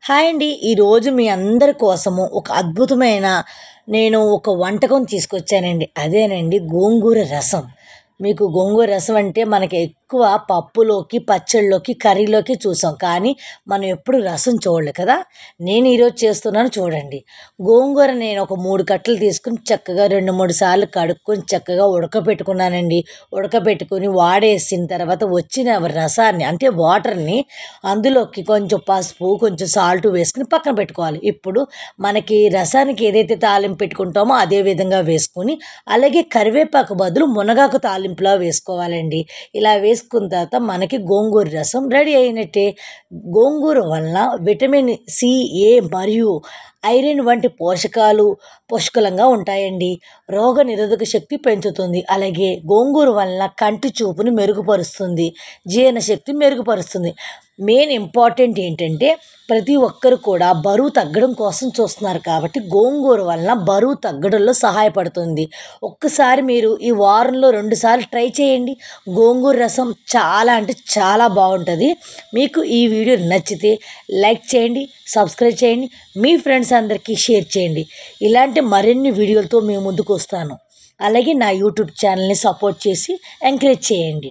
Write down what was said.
Hi అండి. ఈరోజు మీ అందరి కోసము ఒక అద్భుతమైన ఒక వంటకం తీసుకొచ్చానండి. అదేనండి గోంగూర రసం. మీకు గోంగూర రసం అంటే మనకి ఎక్కువ పప్పులోకి, పచ్చళ్ళలోకి, కర్రీలోకి చూసాం. కానీ మనం ఎప్పుడు రసం చూడలే కదా! నేను ఈరోజు చేస్తున్నాను చూడండి. గోంగూర నేను ఒక 3 కట్టలు తీసుకొని చక్కగా 2, 3 సార్లు కడుక్కొని చక్కగా ఉడకబెట్టుకున్నానండి. ఉడకబెట్టుకొని వాడేసిన తర్వాత వచ్చిన రసాన్ని అంటే వాటర్‌ని అందులోకి కొంచెం పసుపు, కొంచెం సాల్ట్ వేసుకొని పక్కన పెట్టుకోవాలి. ఇప్పుడు మనకి రసానికి ఏదైతే తాలింపు పెట్టుకుంటామో అదే విధంగా వేసుకొని, అలాగే కరివేపాకు బదులు మునగాకు తాలింపులా వేసుకోవాలండి. ఇలా వేసుకున్న తర్వాత మనకి గోంగూర రసం రెడీ అయినట్టే. గోంగూర వలన విటమిన్ సి, ఏ మరియు ఐరన్ వంటి పోషకాలు పుష్కలంగా ఉంటాయండి. రోగనిరోధక శక్తి పెంచుతుంది. అలాగే గోంగూర వలన కంటి చూపుని మెరుగుపరుస్తుంది. జీర్ణశక్తి మెరుగుపరుస్తుంది. మెయిన్ ఇంపార్టెంట్ ఏంటంటే ప్రతి ఒక్కరు కూడా బరువు తగ్గడం కోసం చూస్తున్నారు కాబట్టి గోంగూర వలన బరువు తగ్గడంలో సహాయపడుతుంది. ఒక్కసారి మీరు ఈ వారంలో 2 సార్లు ట్రై చేయండి. గోంగూర రసం చాలా అంటే చాలా బాగుంటుంది. మీకు ఈ వీడియో నచ్చితే లైక్ చేయండి, సబ్స్క్రైబ్ చేయండి, మీ ఫ్రెండ్స్ అందరికీ షేర్ చేయండి. ఇలాంటి మరిన్ని వీడియోలతో మేము ముందుకు వస్తాను. అలాగే నా యూట్యూబ్ ఛానల్ని సపోర్ట్ చేసి ఎంకరేజ్ చేయండి.